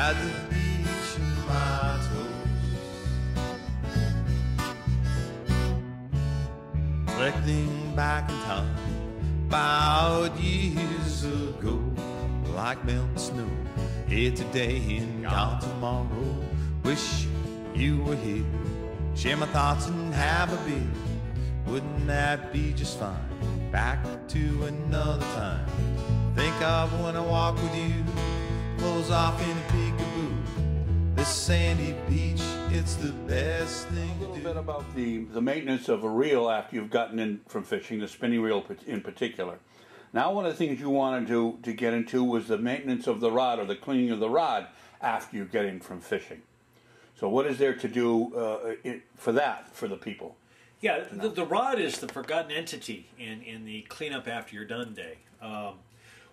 at the beach in my toes, reflecting back in time about years ago, like melting snow, here today and gone tomorrow. Wish you were here, share my thoughts and have a beer. Wouldn't that be just fine? Back to another time. Think of when I walk with you, clothes off in a peekaboo. This sandy beach, it's the best thing to do. A little bit about the maintenance of a reel after you've gotten in from fishing, the spinning reel in particular. Now, one of the things you wanted to get into was the maintenance of the rod, or the cleaning of the rod after you get in from fishing. So what is there to do for the people? Yeah, the rod is the forgotten entity in the cleanup after you're done day.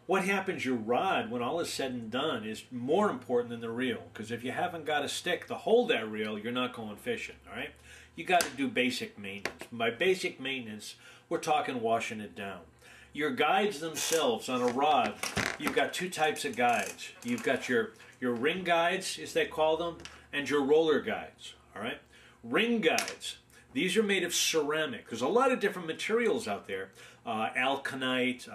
What happens, your rod, when all is said and done, is more important than the reel. Because if you haven't got a stick to hold that reel, you're not going fishing, all right? You got to do basic maintenance. By basic maintenance, we're talking washing it down. Your guides themselves on a rod, you've got two types of guides. You've got your ring guides, as they call them, and your roller guides, all right? Ring guides, these are made of ceramic. There's a lot of different materials out there. Alkanite,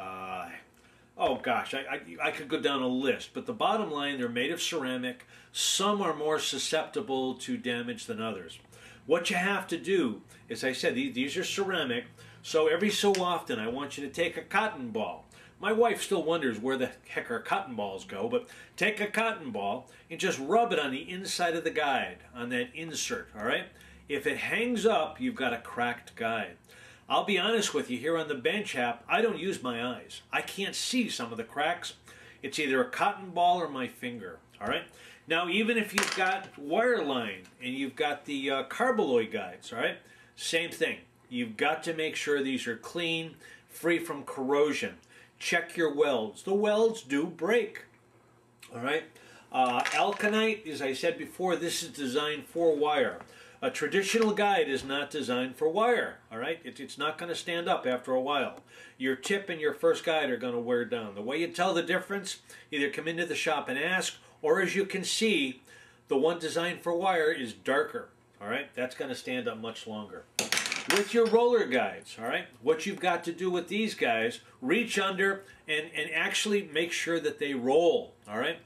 oh gosh, I could go down a list, but the bottom line, they're made of ceramic. Some are more susceptible to damage than others. What you have to do, as I said, these are ceramic, so every so often I want you to take a cotton ball. My wife still wonders where the heck our cotton balls go, but take a cotton ball and just rub it on the inside of the guide, on that insert, all right? If it hangs up, you've got a cracked guide. I'll be honest with you, here on the bench app, I don't use my eyes. I can't see some of the cracks. It's either a cotton ball or my finger, all right? Now, even if you've got wire line and you've got the carbaloid guides, all right? Same thing. You've got to make sure these are clean, free from corrosion. Check your welds. The welds do break, all right? Alkanite, as I said before, this is designed for wire. A traditional guide is not designed for wire, all right? It's not going to stand up after a while. Your tip and your first guide are going to wear down. The way you tell the difference, either come into the shop and ask, or as you can see, the one designed for wire is darker, all right? That's going to stand up much longer. With your roller guides, all right, what you've got to do with these guys, reach under and actually make sure that they roll, all right?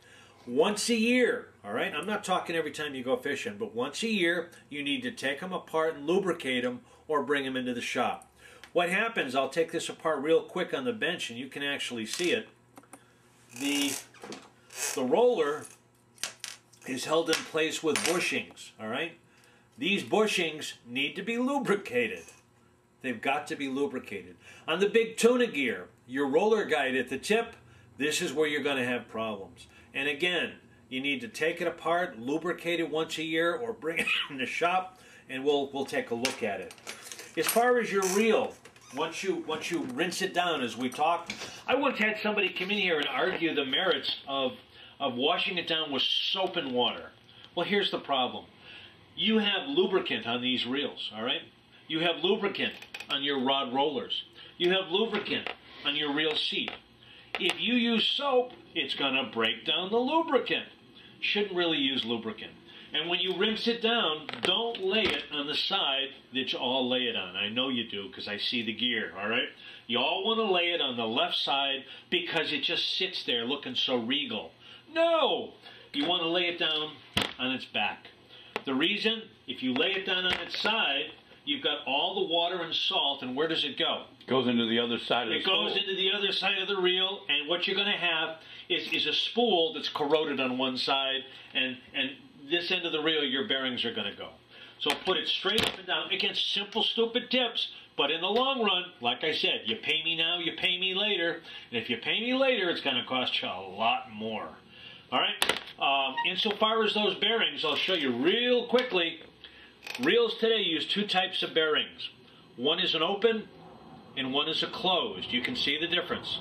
Once a year, all right? I'm not talking every time you go fishing, but once a year, you need to take them apart and lubricate them or bring them into the shop. What happens, I'll take this apart real quick on the bench and you can actually see it. The roller is held in place with bushings, all right? These bushings need to be lubricated. They've got to be lubricated. On the big tuna gear, your roller guide at the tip, this is where you're going to have problems. And again, you need to take it apart, lubricate it once a year, or bring it in the shop, and we'll take a look at it. As far as your reel, once you rinse it down, as we talked, I once had somebody come in here and argue the merits of washing it down with soap and water. Well, here's the problem. You have lubricant on these reels, all right? You have lubricant on your rod rollers. You have lubricant on your reel seat. If you use soap, it's going to break down the lubricant. Shouldn't really use lubricant. And when you rinse it down, don't lay it on the side that you all lay it on. I know you do because I see the gear, all right? You all want to lay it on the left side because it just sits there looking so regal. No! You want to lay it down on its back. The reason, if you lay it down on its side, you've got all the water and salt, and where does it go? It goes into the other side of the spool. It goes into the other side of the reel, and what you're going to have is a spool that's corroded on one side, and this end of the reel, your bearings are going to go. So put it straight up and down. Again, simple, stupid tips, but in the long run, like I said, you pay me now, you pay me later, and if you pay me later, it's going to cost you a lot more. All right? Insofar as those bearings, I'll show you real quickly. Reels today use two types of bearings. One is an open and one is a closed. You can see the difference.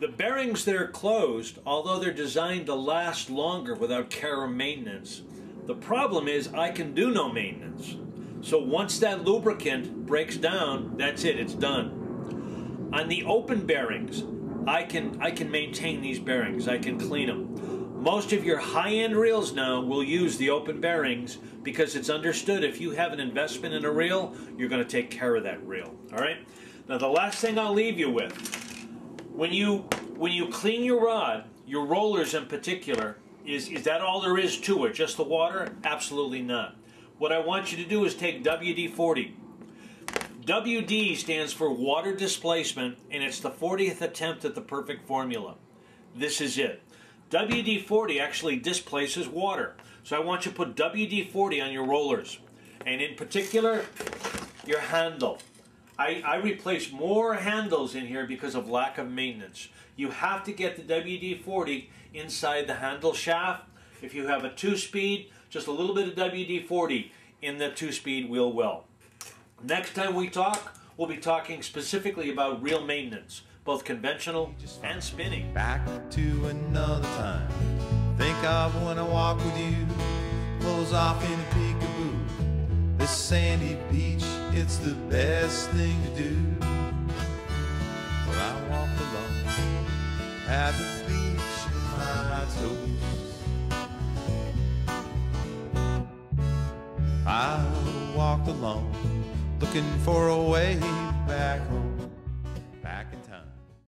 The bearings that are closed, although they're designed to last longer without care or maintenance, the problem is I can do no maintenance. So once that lubricant breaks down, that's it, it's done. On the open bearings, I can maintain these bearings. I can clean them. Most of your high-end reels now will use the open bearings because it's understood if you have an investment in a reel, you're going to take care of that reel. All right. Now the last thing I'll leave you with, when you clean your rod, your rollers in particular, is that all there is to it? Just the water? Absolutely not. What I want you to do is take WD-40. WD stands for water displacement, and it's the 40th attempt at the perfect formula. This is it. WD-40 actually displaces water. So I want you to put WD-40 on your rollers, and in particular, your handle. I replace more handles in here because of lack of maintenance. You have to get the WD-40 inside the handle shaft. If you have a 2-speed, just a little bit of WD-40 in the 2-speed wheel well. Next time we talk, we'll be talking specifically about reel maintenance, both conventional and spinning. Back to another time. Think of when I walk with you, clothes off in a peekaboo. This sandy beach, it's the best thing to do. When I walk alone, at the beach in my toes. I walked alone, looking for a way back home.